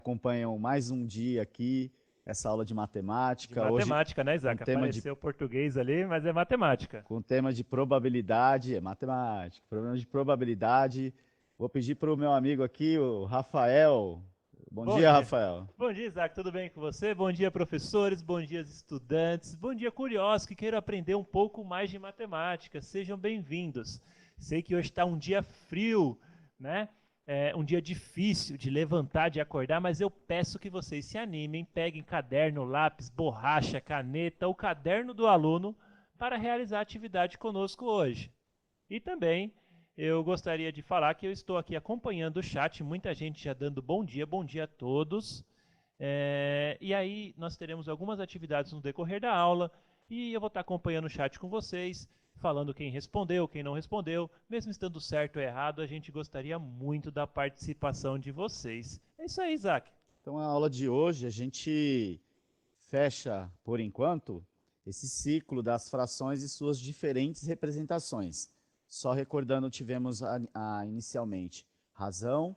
Acompanham mais um dia aqui, essa aula de De matemática, hoje matemática, né, com Isaac? tema de, Apareceu português ali, mas é matemática. com tema de probabilidade, é matemática, problema de probabilidade. Vou pedir para o meu amigo aqui, o Rafael. Bom Bom dia, dia. Rafael. Bom dia, Isaac. Tudo bem com você? Bom dia, professores. Bom dia, estudantes. Bom dia, curiosos que queiram aprender um pouco mais de matemática. Sejam bem-vindos. Sei que hoje está um dia frio, né? É um dia difícil de levantar, de acordar, mas eu peço que vocês se animem, peguem caderno, lápis, borracha, caneta, o caderno do aluno para realizar a atividade conosco hoje. E também eu gostaria de falar que eu estou aqui acompanhando o chat, muita gente já dando bom dia a todos. E aí nós teremos algumas atividades no decorrer da aula e eu vou estar acompanhando o chat com vocês, falando quem respondeu, quem não respondeu. Mesmo estando certo ou errado, a gente gostaria muito da participação de vocês. É isso aí, Isaac. Então, a aula de hoje a gente fecha, por enquanto, esse ciclo das frações e suas diferentes representações. Só recordando, tivemos inicialmente razão.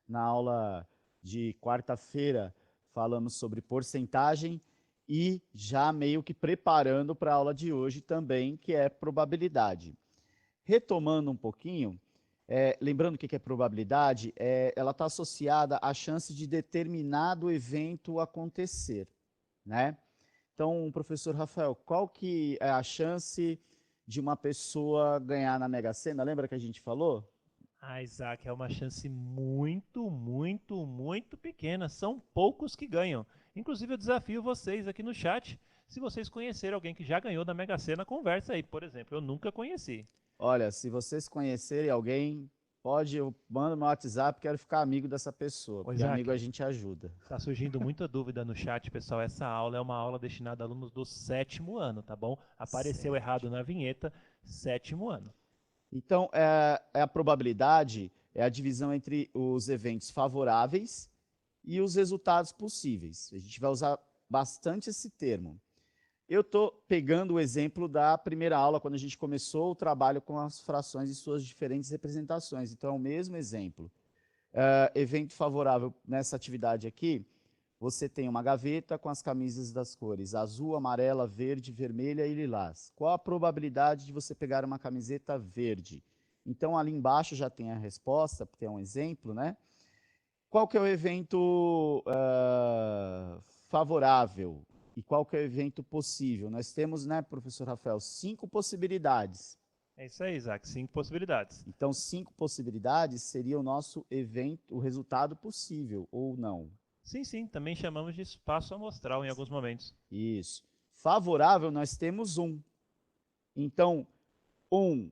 Na aula de quarta-feira, falamos sobre porcentagem e já meio que preparando para a aula de hoje também, que é probabilidade. Retomando um pouquinho, lembrando o que é probabilidade, ela está associada à chance de determinado evento acontecer, né? Então, professor Rafael, qual que é a chance de uma pessoa ganhar na Mega Sena? Lembra que a gente falou? Ah, Isaac, é uma chance muito pequena. São poucos que ganham. Inclusive, eu desafio vocês aqui no chat. Se vocês conhecerem alguém que já ganhou da Mega Sena, conversa aí. Por exemplo, eu nunca conheci. Olha, se vocês conhecerem alguém, pode, eu mando meu WhatsApp, quero ficar amigo dessa pessoa, Ô, porque amigo a Isaac, gente ajuda. tá surgindo muita dúvida no chat, pessoal. Essa aula é uma aula destinada a alunos do sétimo ano, tá bom? Apareceu errado Sétimo. na vinheta, sétimo ano. Então, a probabilidade é a divisão entre os eventos favoráveis e os resultados possíveis. A gente vai usar bastante esse termo. Eu estou pegando o exemplo da primeira aula, quando a gente começou o trabalho com as frações e suas diferentes representações. Então, é o mesmo exemplo. Evento favorável nessa atividade aqui, você tem uma gaveta com as camisas das cores azul, amarela, verde, vermelha e lilás. Qual a probabilidade de você pegar uma camiseta verde? Então, ali embaixo já tem a resposta, porque é um exemplo, né? Qual que é o evento favorável e qual que é o evento possível? Nós temos, né, professor Rafael, 5 possibilidades. É isso aí, Isaac. 5 possibilidades. Então, 5 possibilidades seria o nosso evento, o resultado possível ou não. Sim, sim. Também chamamos de espaço amostral em alguns momentos. Isso. Favorável, nós temos um. Então, um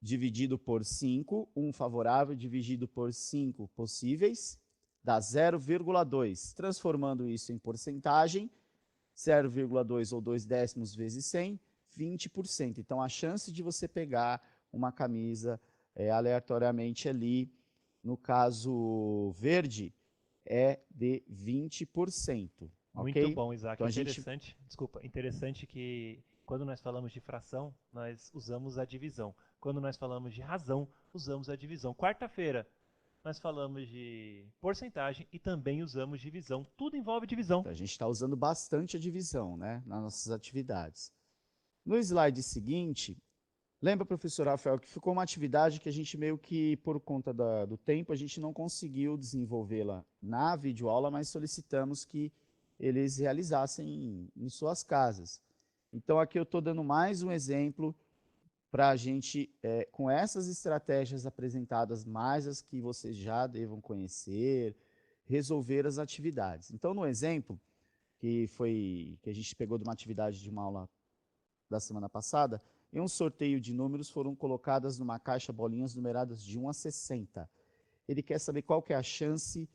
dividido por 5, um favorável dividido por 5 possíveis, dá 0,2. Transformando isso em porcentagem, 0,2 ou 2 décimos vezes 100, 20%. Então, a chance de você pegar uma camisa aleatoriamente ali, no caso verde, é de 20%, Muito ok? bom, Isaac. Então, a gente... Interessante. Desculpa, interessante que quando nós falamos de fração, nós usamos a divisão. Quando nós falamos de razão, usamos a divisão. Quarta-feira, nós falamos de porcentagem e também usamos divisão. Tudo envolve divisão. Então, a gente está usando bastante a divisão, né, nas nossas atividades. No slide seguinte, lembra, professor Rafael, que ficou uma atividade que a gente meio que, por conta do tempo, a gente não conseguiu desenvolvê-la na videoaula, mas solicitamos que eles realizassem em suas casas. Então, aqui eu estou dando mais um exemplo para a gente, com essas estratégias apresentadas, mais as que vocês já devam conhecer, resolver as atividades. Então, no exemplo, que a gente pegou de uma atividade de uma aula da semana passada, em um sorteio de números foram colocadas numa caixa bolinhas numeradas de 1 a 60. Ele quer saber qual que é a chance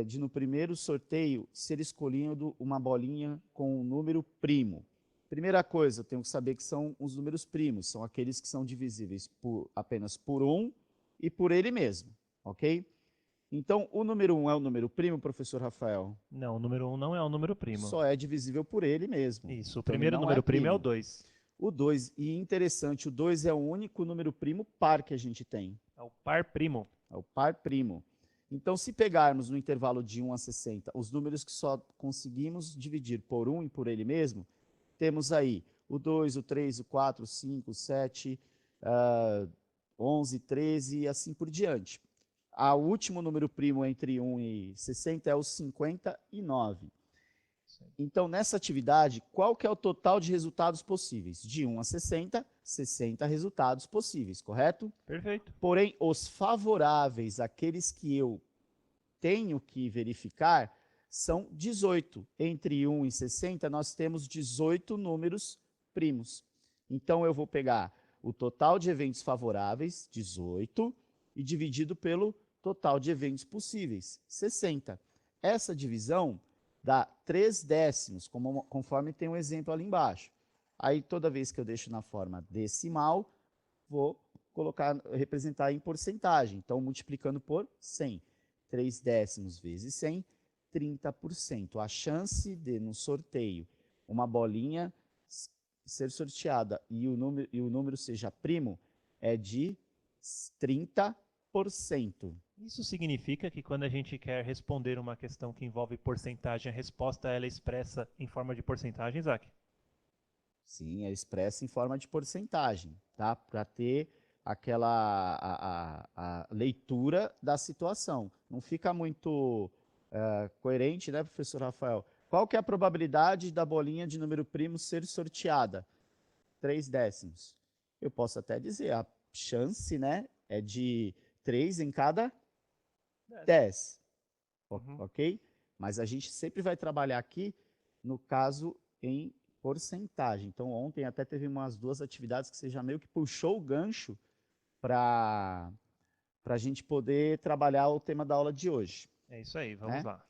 de, no primeiro sorteio, ser escolhido uma bolinha com um número primo. Primeira coisa, eu tenho que saber que são os números primos, são aqueles que são divisíveis apenas por 1 e por ele mesmo, ok? Então, o número 1 é o número primo, professor Rafael? Não, o número um não é o número primo. Só é divisível por ele mesmo. Isso, o Então, ele primeiro não é número primo é o primo. 2. O 2, e interessante, o 2 é o único número primo par que a gente tem. É o par primo. É o par primo. Então, se pegarmos no intervalo de 1 a 60 os números que só conseguimos dividir por 1 e por ele mesmo, temos aí o 2, o 3, o 4, o 5, o 7, 11, 13 e assim por diante. O último número primo entre 1 e 60 é o 59. Então, nessa atividade, qual que é o total de resultados possíveis? De 1 a 60, 60 resultados possíveis, correto? Perfeito. Porém, os favoráveis, aqueles que eu tenho que verificar, são 18. Entre 1 e 60, nós temos 18 números primos. Então, eu vou pegar o total de eventos favoráveis, 18, e dividido pelo total de eventos possíveis, 60. Essa divisão dá 3 décimos, conforme tem um exemplo ali embaixo. Aí, toda vez que eu deixo na forma decimal, vou representar em porcentagem. Então, multiplicando por 100. 3 décimos vezes 100, 30%. A chance de, no sorteio, uma bolinha ser sorteada e o número seja primo é de 30%. Isso significa que quando a gente quer responder uma questão que envolve porcentagem, a resposta ela é expressa em forma de porcentagem, Isaac? Sim, é expressa em forma de porcentagem, tá? Para ter a leitura da situação. Não fica muito coerente, né, professor Rafael? Qual que é a probabilidade da bolinha de número primo ser sorteada? 3 décimos. Eu posso até dizer, a chance, né, é de 3 em cada 10. Ok? Mas a gente sempre vai trabalhar aqui, no caso, em porcentagem. Então, ontem até teve umas 2 atividades que você já meio que puxou o gancho para a gente poder trabalhar o tema da aula de hoje. É isso aí, vamos Né? lá.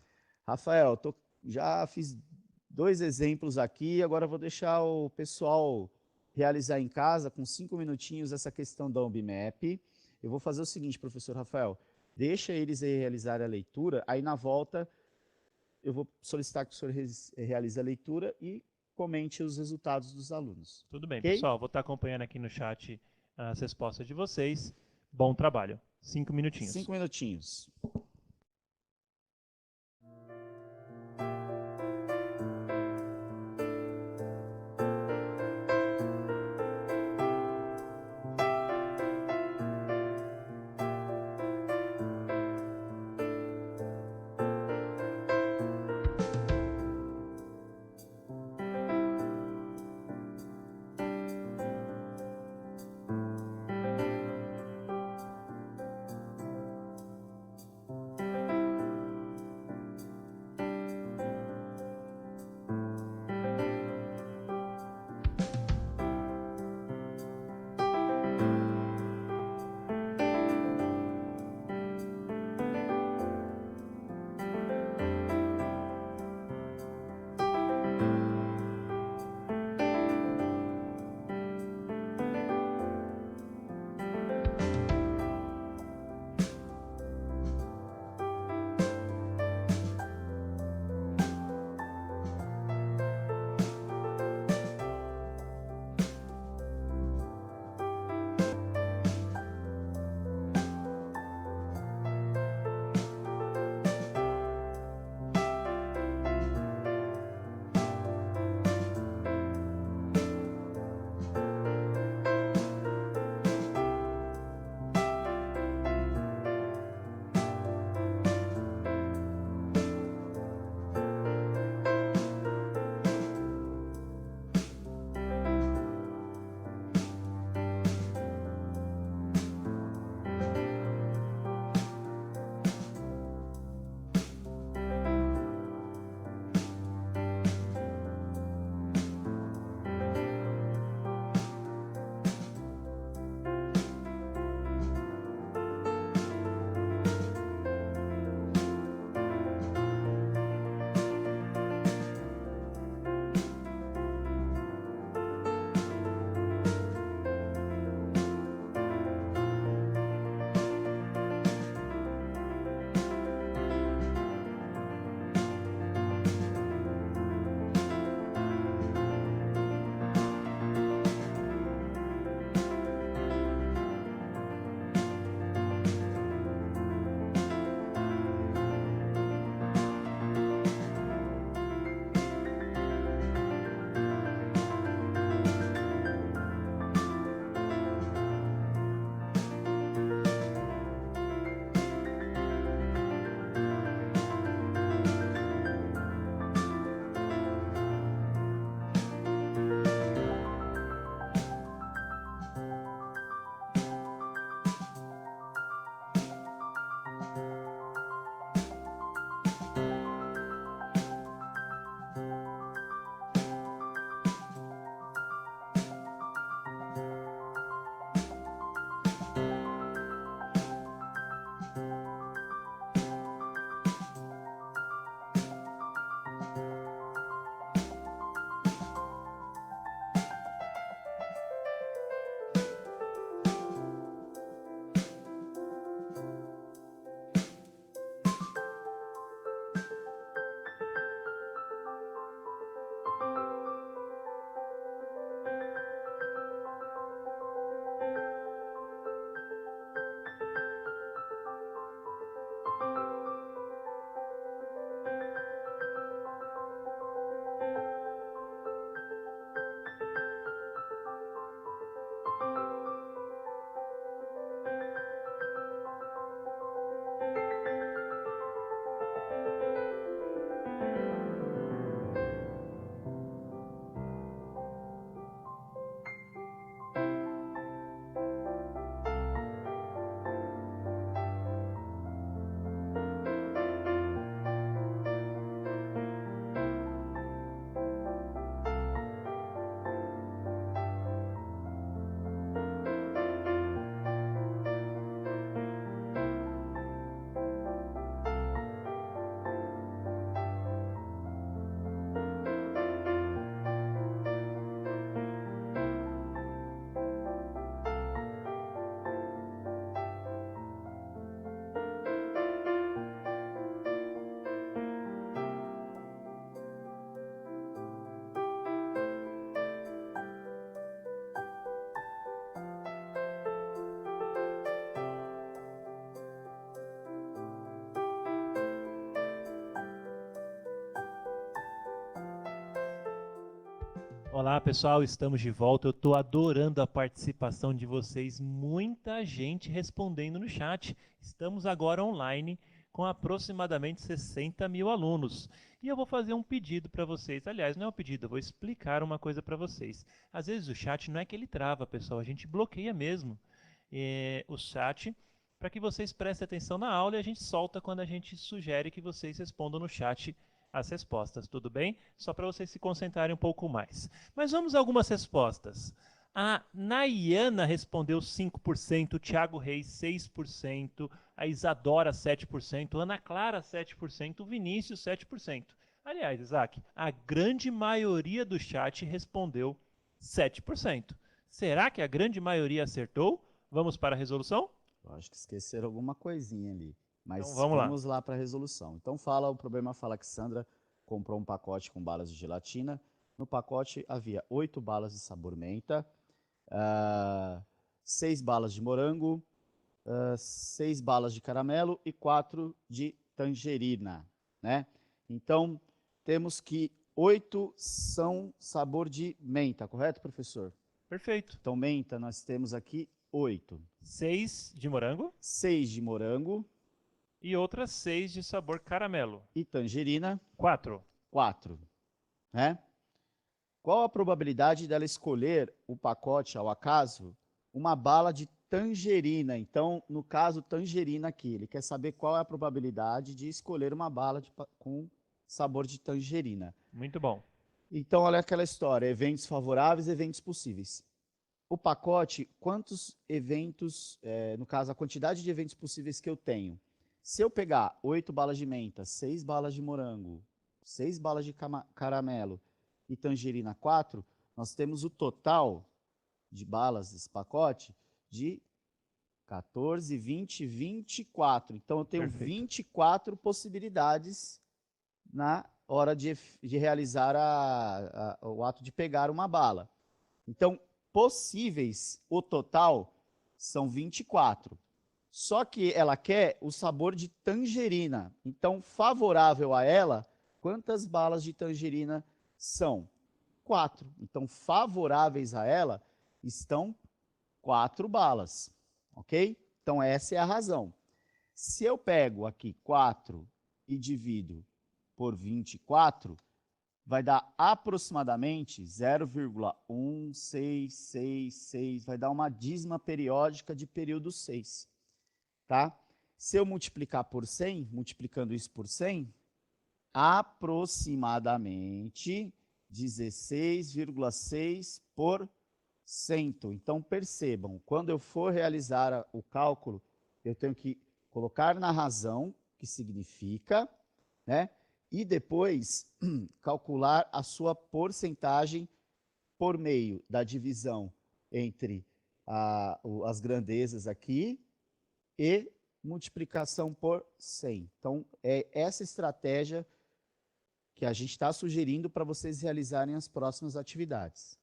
Rafael, já fiz 2 exemplos aqui, agora vou deixar o pessoal realizar em casa, com 5 minutinhos, essa questão da OBMAP. Eu vou fazer o seguinte, professor Rafael, deixa eles realizarem a leitura, aí na volta eu vou solicitar que o senhor realize a leitura e comente os resultados dos alunos. Tudo bem, Ok? pessoal. Vou estar acompanhando aqui no chat as respostas de vocês. Bom trabalho. 5 minutinhos. 5 minutinhos. Olá pessoal, estamos de volta. Eu estou adorando a participação de vocês. Muita gente respondendo no chat. Estamos agora online com aproximadamente 60 mil alunos. E eu vou fazer um pedido para vocês. Aliás, não é um pedido, eu vou explicar uma coisa para vocês. Às vezes o chat não é que ele trava, pessoal, a gente bloqueia mesmo o chat para que vocês prestem atenção na aula e a gente solta quando a gente sugere que vocês respondam no chat as respostas, tudo bem? Só para vocês se concentrarem um pouco mais. Mas vamos a algumas respostas. A Nayana respondeu 5%, o Thiago Reis 6%, a Isadora 7%, Ana Clara 7%, o Vinícius 7%. Aliás, Isaac, a grande maioria do chat respondeu 7%. Será que a grande maioria acertou? Vamos para a resolução? Eu acho que esqueceram alguma coisinha ali. Então Mas vamos lá. vamos lá para a resolução. Então o problema fala que Sandra comprou um pacote com balas de gelatina. No pacote havia 8 balas de sabor menta, 6 balas de morango, 6 balas de caramelo e 4 de tangerina, né? Então, temos que 8 são sabor de menta, correto, professor? Perfeito. Então, menta, nós temos aqui 8. 6 de morango. 6 de morango. E outras 6 de sabor caramelo. E tangerina. 4. 4. Né? Qual a probabilidade dela escolher o pacote, ao acaso, uma bala de tangerina? Então, no caso, tangerina aqui. Ele quer saber qual é a probabilidade de escolher uma bala com sabor de tangerina. Muito bom. Então, olha aquela história: eventos favoráveis, eventos possíveis. O pacote, quantos eventos, no caso, a quantidade de eventos possíveis que eu tenho? Se eu pegar 8 balas de menta, 6 balas de morango, 6 balas de caramelo e tangerina 4, nós temos o total de balas desse pacote de 14, 20, 24. Então, eu tenho Perfeito. 24 possibilidades na hora de realizar o ato de pegar uma bala. Então, possíveis, o total, são 24. Só que ela quer o sabor de tangerina. Então, favorável a ela, quantas balas de tangerina são? 4. Então, favoráveis a ela estão 4 balas. Ok? Então, essa é a razão. Se eu pego aqui 4 e divido por 24, vai dar aproximadamente 0,1666, vai dar uma dízima periódica de período 6, tá? Se eu multiplicar por 100, multiplicando isso por 100, aproximadamente 16,6%. Então, percebam, quando eu for realizar o cálculo, eu tenho que colocar na razão, que significa, né? E depois calcular a sua porcentagem por meio da divisão entre as grandezas aqui e multiplicação por 100. Então, é essa estratégia que a gente está sugerindo para vocês realizarem as próximas atividades.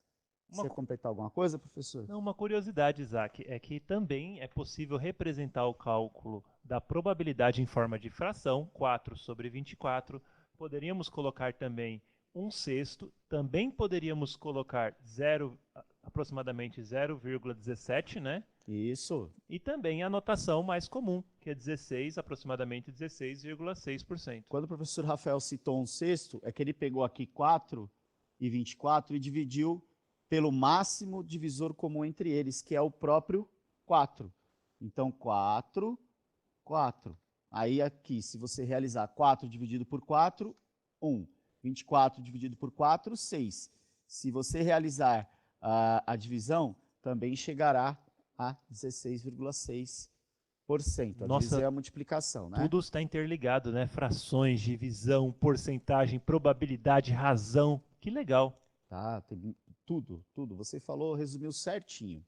Você quer completar alguma coisa, professor? Não, uma curiosidade, Isaac, é que também é possível representar o cálculo da probabilidade em forma de fração, 4 sobre 24. Poderíamos colocar também 1/6, também poderíamos colocar aproximadamente 0,17, né? Isso. E também a notação mais comum, que é 16, aproximadamente 16,6%. Quando o professor Rafael citou 1/6, é que ele pegou aqui 4 e 24 e dividiu pelo máximo divisor comum entre eles, que é o próprio 4. Então, 4, 4. Aí aqui, se você realizar 4 dividido por 4, 1. 24 dividido por 4, 6. Se você realizar a divisão, também chegará a 16,6%. A divisão é a multiplicação, né? Tudo está interligado, né? Frações, divisão, porcentagem, probabilidade, razão. Que legal. Tá, tem tudo. Você falou, resumiu certinho.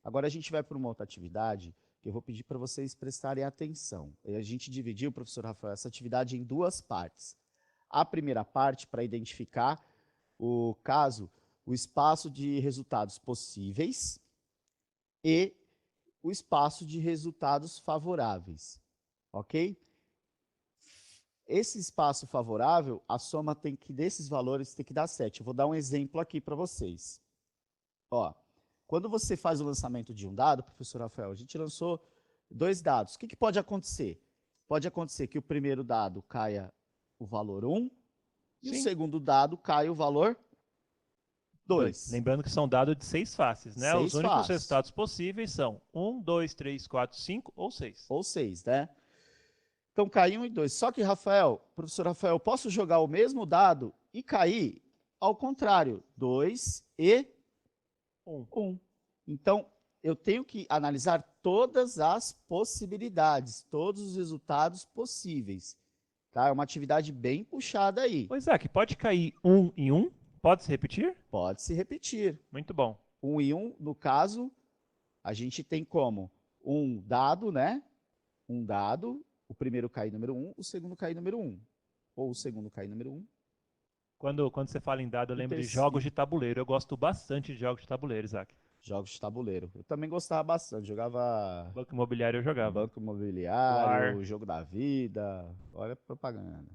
Agora a gente vai para uma outra atividade que eu vou pedir para vocês prestarem atenção. A gente dividiu, professor Rafael, essa atividade em duas partes. A primeira parte, para identificar o espaço de resultados possíveis e o espaço de resultados favoráveis, ok? Esse espaço favorável, a soma tem que, desses valores, tem que dar 7. Eu vou dar um exemplo aqui para vocês. Ó, quando você faz o lançamento de um dado, professor Rafael, a gente lançou 2 dados. O que pode acontecer? Pode acontecer que o primeiro dado caia o valor 1 e o Sim. segundo dado caia o valor 2. Lembrando que são dados de 6 faces, né? 6 Os únicos faces. resultados possíveis são 1, 2, 3, 4, 5 ou 6. Ou 6, né? Então, cai 1 e 2. Só que, Rafael, professor Rafael, eu posso jogar o mesmo dado e cair ao contrário, 2 e 1. Então, eu tenho que analisar todas as possibilidades, todos os resultados possíveis. Tá? É uma atividade bem puxada aí. Ô, Isaac, pode cair 1 e 1? Pode se repetir? Pode se repetir. Muito bom. 1 e 1, no caso, a gente tem como um dado, né? Um dado, o primeiro cai número 1, o segundo cai número 1. Ou o segundo cai número 1. Quando você fala em dado, eu lembro de jogos de tabuleiro. Eu gosto bastante de jogos de tabuleiro, Isaac. Jogos de tabuleiro. Eu também gostava bastante. Jogava Banco Imobiliário eu jogava. Banco Imobiliário, Jogo da Vida. Olha a propaganda.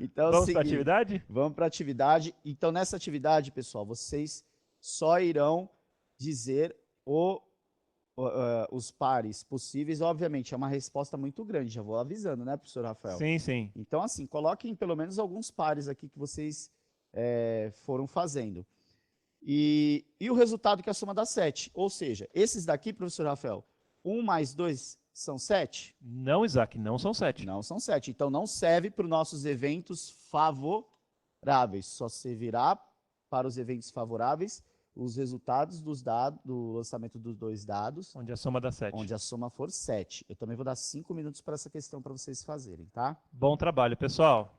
Então, Vamos para a atividade? Vamos para a atividade. Então, nessa atividade, pessoal, vocês só irão dizer os pares possíveis. Obviamente, é uma resposta muito grande. Já vou avisando, né, professor Rafael? Sim, sim. Então, assim, coloquem pelo menos alguns pares aqui que vocês foram fazendo. E o resultado que é a soma dá 7. Ou seja, esses daqui, professor Rafael, 1 mais 2 são 7? Não, Isaac, não são 7. Não são 7. Então, não serve para os nossos eventos favoráveis. Só servirá para os eventos favoráveis os resultados dos dados, do lançamento dos 2 dados. Onde a soma dá 7. Onde a soma for 7. Eu também vou dar 5 minutos para essa questão para vocês fazerem, tá? Bom trabalho, pessoal.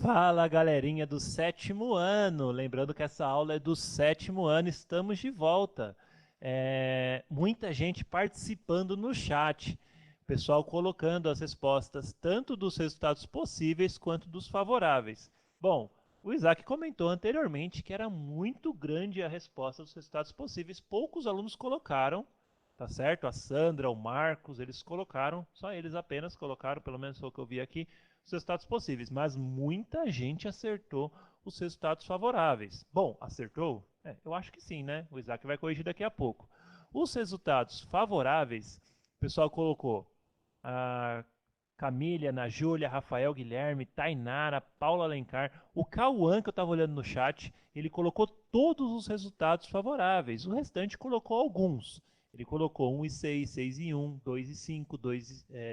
Fala, galerinha do sétimo ano. Lembrando que essa aula é do sétimo ano, estamos de volta. Muita gente participando no chat, pessoal colocando as respostas, tanto dos resultados possíveis quanto dos favoráveis. Bom, o Isaac comentou anteriormente que era muito grande a resposta dos resultados possíveis, poucos alunos colocaram, tá certo? A Sandra, o Marcos, eles colocaram, só eles apenas colocaram, pelo menos foi o que eu vi aqui, os resultados possíveis, mas muita gente acertou os resultados favoráveis. Bom, acertou? Eu acho que sim, né? O Isaac vai corrigir daqui a pouco. Os resultados favoráveis, o pessoal colocou a Camila, Ana Júlia, Rafael, Guilherme, Tainara, Paula Alencar, o Cauã, que eu estava olhando no chat, ele colocou todos os resultados favoráveis, o restante colocou alguns. Ele colocou 1 e 6, 6 e 1, 2 e 5,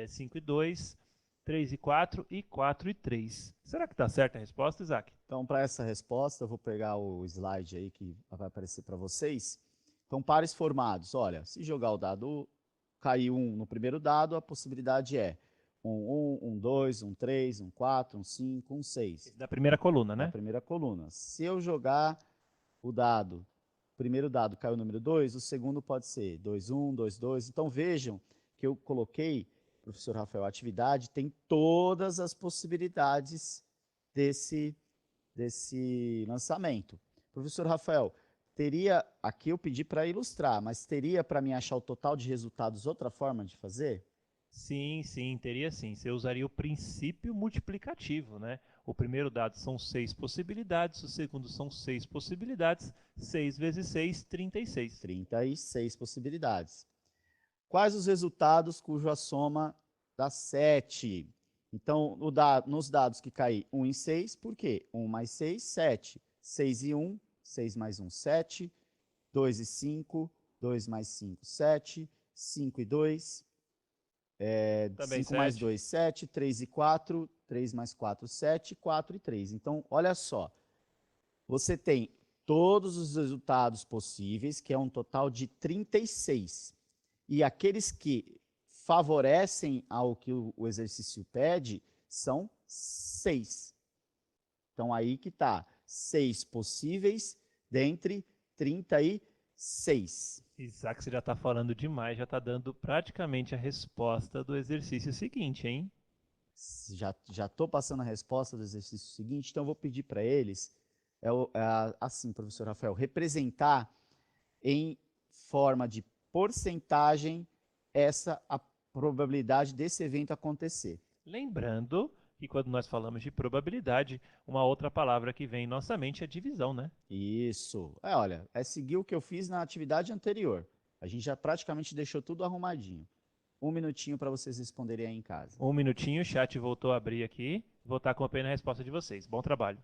5 e 2, 3 e 4 e 4 e 3. Será que está certa a resposta, Isaac? Então, para essa resposta, eu vou pegar o slide aí que vai aparecer para vocês. Então, pares formados. Olha, se jogar o dado, cair 1 no primeiro dado, a possibilidade é 1, 2, 3, 4, 5, 6. Da primeira coluna, né? Da primeira coluna. Se eu jogar o dado, o primeiro dado caiu o número 2, o segundo pode ser 2, 1, 2, 2. Então, vejam que eu coloquei, professor Rafael, a atividade tem todas as possibilidades desse lançamento. Professor Rafael, teria, aqui eu pedi para ilustrar, mas teria para mim achar o total de resultados outra forma de fazer? Sim, sim, teria sim. Você usaria o princípio multiplicativo, né? O primeiro dado são 6 possibilidades, o segundo são 6 possibilidades, 6 vezes 6, 36. 36 possibilidades. Quais os resultados cuja soma dá 7? Então, nos dados que cair 1 e 6, por quê? 1 mais 6, 7. 6 e 1, 6 mais 1, 7. 2 e 5, 2 mais 5, 7. 5 e 2, Também 5 mais 7. 2, 7. 3 e 4, 3 mais 4, 7. 4 e 3. Então, olha só. Você tem todos os resultados possíveis, que é um total de 36. E aqueles que favorecem ao que o exercício pede são 6. Então, aí que está. 6 possíveis dentre 36. Isaac, você já está falando demais, já está dando praticamente a resposta do exercício seguinte, hein? Já estou passando a resposta do exercício seguinte, então eu vou pedir para eles, assim, professor Rafael, representar em forma de porcentagem a probabilidade desse evento acontecer. Lembrando que quando nós falamos de probabilidade, uma outra palavra que vem em nossa mente é divisão, né? Isso. Olha, é seguir o que eu fiz na atividade anterior. A gente já praticamente deixou tudo arrumadinho. 1 minutinho para vocês responderem aí em casa. Um minutinho, o chat voltou a abrir aqui. Vou estar acompanhando a resposta de vocês. Bom trabalho.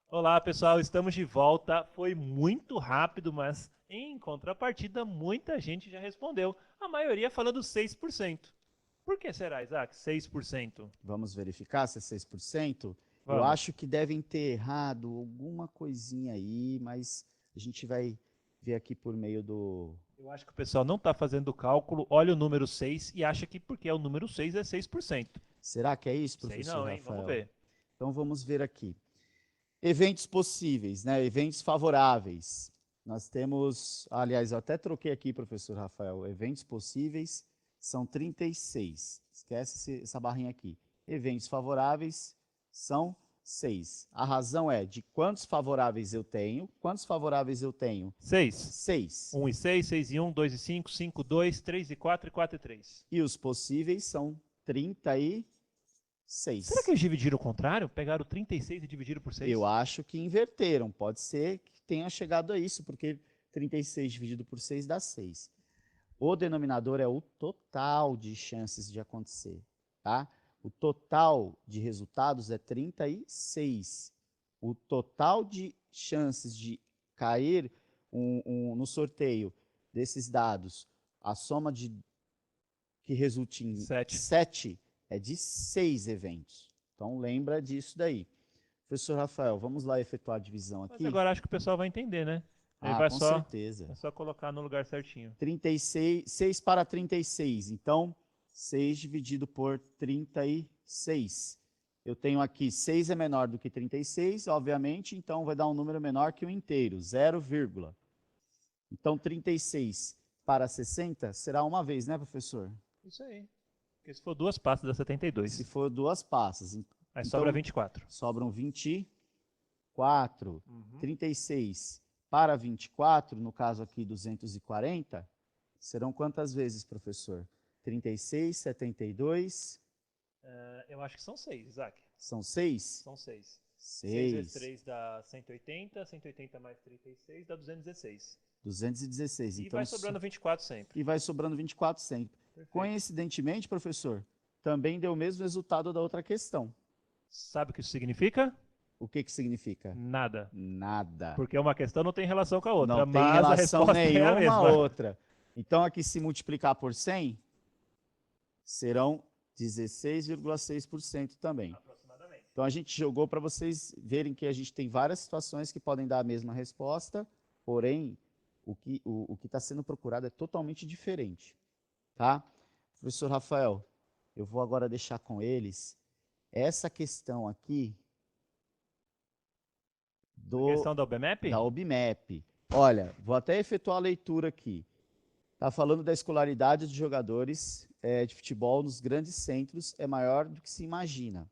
Olá, pessoal, estamos de volta. Foi muito rápido, mas em contrapartida, muita gente já respondeu. A maioria falando 6%. Por que será, Isaac? 6%? Vamos verificar se é 6%? Eu Vamos. acho que devem ter errado alguma coisinha aí, mas a gente vai ver aqui por meio do... Eu acho que o pessoal não está fazendo o cálculo, olha o número 6 e acha que porque é o número 6 é 6%. Será que é isso, Sei professor não, hein? Rafael? Vamos ver. Então vamos ver aqui. Eventos possíveis, né? Eventos favoráveis. Nós temos, aliás, eu até troquei aqui, professor Rafael, eventos possíveis são 36. Esquece essa barrinha aqui. Eventos favoráveis são 6. A razão é de quantos favoráveis eu tenho. Quantos favoráveis eu tenho? 6. 6. 1 e 6, 6 e 1, 2 e 5, 5 e 2, 3 e 4 e 4 e 3. E os possíveis são 36. Será que eles dividiram o contrário? Pegaram 36 e dividiram por 6? Eu acho que inverteram. Pode ser que tenha chegado a isso, porque 36 dividido por 6 dá 6. O denominador é o total de chances de acontecer, tá? O total de resultados é 36. O total de chances de cair no sorteio desses dados, a soma que resulte em 7 é de 6 eventos. Então, lembra disso daí. Professor Rafael, vamos lá efetuar a divisão aqui? Mas agora acho que o pessoal vai entender, né? Aí com certeza. É só colocar no lugar certinho. 36, 6 para 36. Então, 6 dividido por 36. Eu tenho aqui 6 é menor do que 36, obviamente, então vai dar um número menor que o inteiro, 0, então 36 para 60 será uma vez, né, professor? Isso aí. Porque se for duas passas dá 72. Se for duas passas. Aí então, sobra 24. Sobram 24. 36 para 24, no caso aqui 240, serão quantas vezes, professor? 36, 72... eu acho que são 6, Isaac. São 6? São 6. 6 vezes 3 dá 180, 180 mais 36 dá 216. 216. E então, vai sobrando 24 sempre. E vai sobrando 24 sempre. Perfeito. Coincidentemente, professor, também deu o mesmo resultado da outra questão. Sabe o que isso significa? O que significa? Nada. Nada. Porque uma questão não tem relação com a outra. Não tem relação nenhuma a outra. Então, aqui, se multiplicar por 100, serão 16,6% também. Aproximadamente. Então, a gente jogou para vocês verem que a gente tem várias situações que podem dar a mesma resposta, porém, o que está sendo procurado é totalmente diferente. Tá? Professor Rafael, eu vou agora deixar com eles essa questão aqui a questão da OBMAP? Da OBMAP. Olha, vou até efetuar a leitura aqui. Está falando da escolaridade de jogadores de futebol nos grandes centros é maior do que se imagina,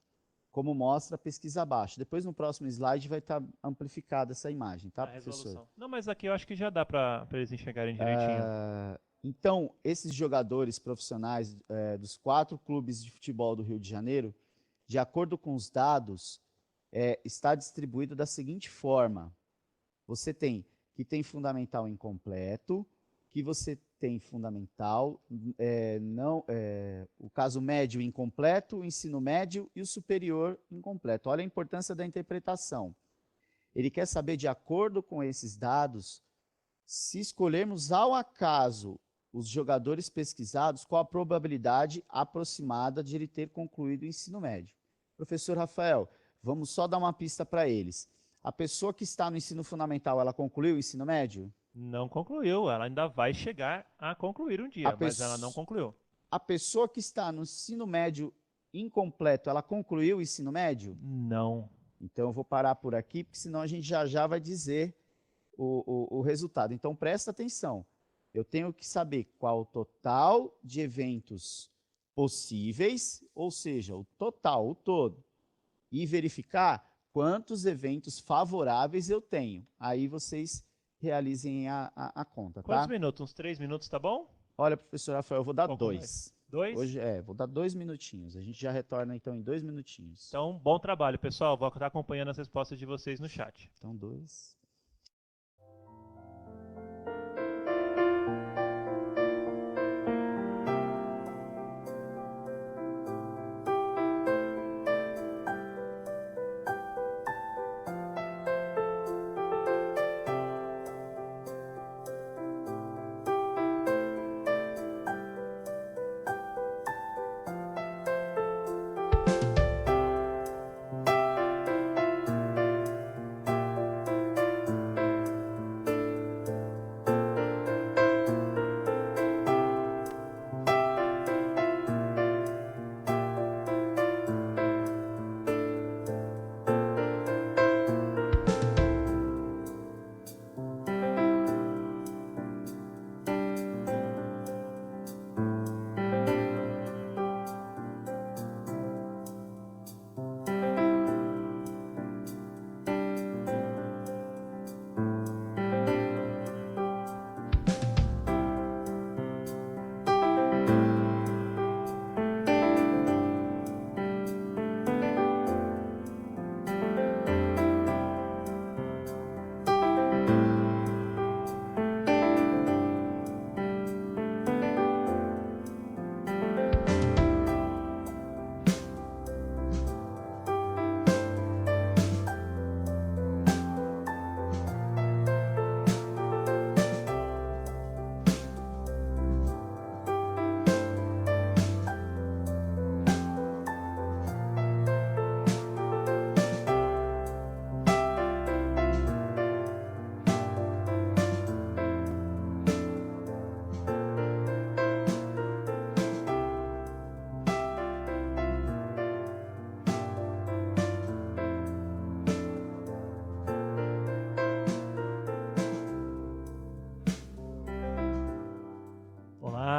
como mostra a pesquisa abaixo. Depois, no próximo slide, vai estar amplificada essa imagem, tá, professor? Não, mas aqui eu acho que já dá para eles enxergarem direitinho. Então, esses jogadores profissionais dos 4 clubes de futebol do Rio de Janeiro, de acordo com os dados, está distribuído da seguinte forma. Você tem que tem fundamental incompleto, que você tem fundamental, o caso médio incompleto, o ensino médio e o superior incompleto. Olha a importância da interpretação. Ele quer saber, de acordo com esses dados, se escolhermos ao acaso os jogadores pesquisados, qual a probabilidade aproximada de ele ter concluído o ensino médio. Professor Rafael, vamos só dar uma pista para eles. A pessoa que está no ensino fundamental, ela concluiu o ensino médio? Não concluiu, ela ainda vai chegar a concluir um dia, mas ela não concluiu. A pessoa que está no ensino médio incompleto, ela concluiu o ensino médio? Não. Então eu vou parar por aqui, porque senão a gente já vai dizer o resultado. Então presta atenção. Eu tenho que saber qual o total de eventos possíveis, ou seja, o total, o todo, e verificar quantos eventos favoráveis eu tenho. Aí vocês realizem a conta, tá? Quantos minutos? Uns 3 minutos, tá bom? Olha, professor Rafael, eu vou dar 2. 2? Hoje, vou dar 2 minutinhos. A gente já retorna, então, em 2 minutinhos. Então, bom trabalho, pessoal. Vou estar acompanhando as respostas de vocês no chat. Então, 2.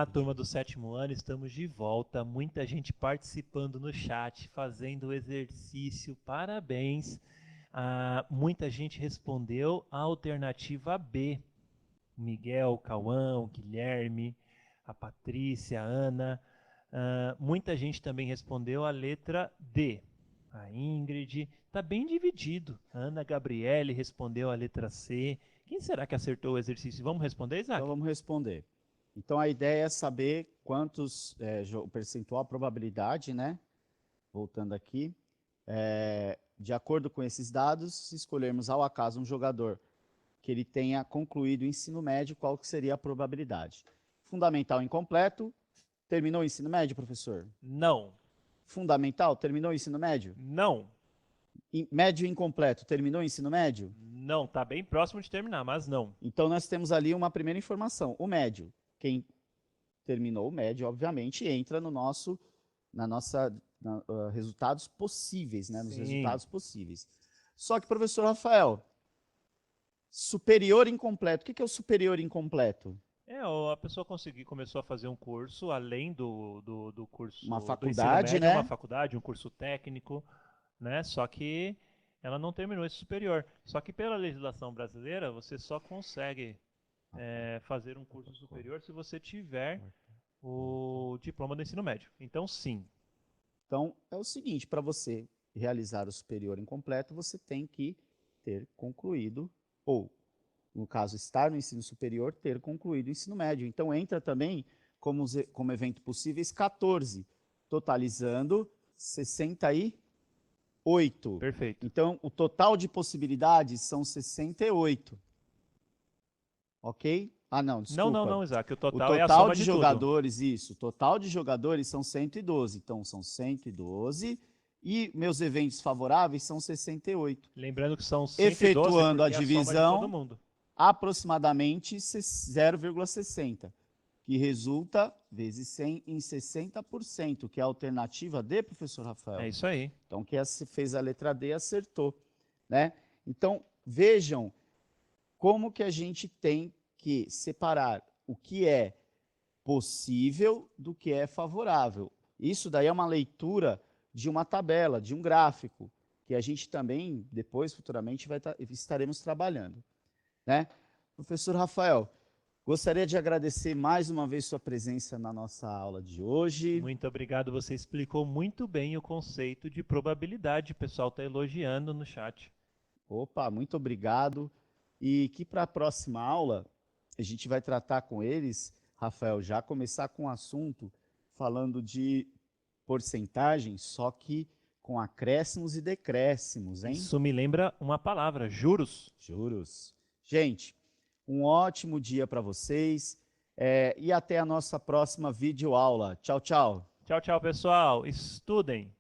turma do 7º ano, estamos de volta. Muita gente participando no chat, fazendo o exercício. Parabéns. Muita gente respondeu a alternativa B. Miguel, Cauã, Guilherme, a Patrícia, a Ana. Muita gente também respondeu a letra D. A Ingrid. Está bem dividido. A Ana Gabriele respondeu a letra C. Quem será que acertou o exercício? Vamos responder, Isaac? Então vamos responder. Então a ideia é saber quantos, o percentual, a probabilidade, né? Voltando aqui. De acordo com esses dados, se escolhermos ao acaso um jogador que ele tenha concluído o ensino médio, qual que seria a probabilidade? Fundamental incompleto, terminou o ensino médio, professor? Não. Fundamental, terminou o ensino médio? Não. Médio incompleto, terminou o ensino médio? Não, está bem próximo de terminar, mas não. Então nós temos ali uma primeira informação, o médio. Quem terminou o médio, obviamente, entra no nosso, resultados possíveis, né? Nos Sim. resultados possíveis. Só que, professor Rafael, superior incompleto, o que é o superior incompleto? A pessoa começou a fazer um curso, além do curso Uma do faculdade, ensino médio, né? uma faculdade, um curso técnico, né? Só que ela não terminou esse superior. Só que pela legislação brasileira, você só consegue fazer um curso superior se você tiver o diploma do ensino médio. Então, sim. Então, é o seguinte, para você realizar o superior incompleto, você tem que ter concluído, ou, no caso, estar no ensino superior, ter concluído o ensino médio. Então, entra também como evento possíveis 14, totalizando 68. Perfeito. Então, o total de possibilidades são 68. Ok? Não, desculpa. Não, Isaac. O O total é a total soma de de tudo. jogadores, isso. O total de jogadores são 112. Então, são 112. E meus eventos favoráveis são 68. Lembrando que são 112 Efetuando a porque é soma de divisão, todo mundo. aproximadamente 0,60, que resulta vezes 100 em 60%, que é a alternativa D, professor Rafael. É isso aí. Então, quem fez a letra D acertou, né? Então, vejam como que a gente tem que separar o que é possível do que é favorável. Isso daí é uma leitura de uma tabela, de um gráfico, que a gente também, depois, futuramente, estaremos trabalhando, né? Professor Rafael, gostaria de agradecer mais uma vez sua presença na nossa aula de hoje. Muito obrigado, você explicou muito bem o conceito de probabilidade, o pessoal está elogiando no chat. Opa, muito obrigado. E que para a próxima aula, a gente vai tratar com eles, Rafael, já começar com o assunto falando de porcentagem, só que com acréscimos e decréscimos, hein? Isso me lembra uma palavra, juros. Juros. Gente, um ótimo dia para vocês e até a nossa próxima videoaula. Tchau, tchau. Tchau, tchau, pessoal. Estudem.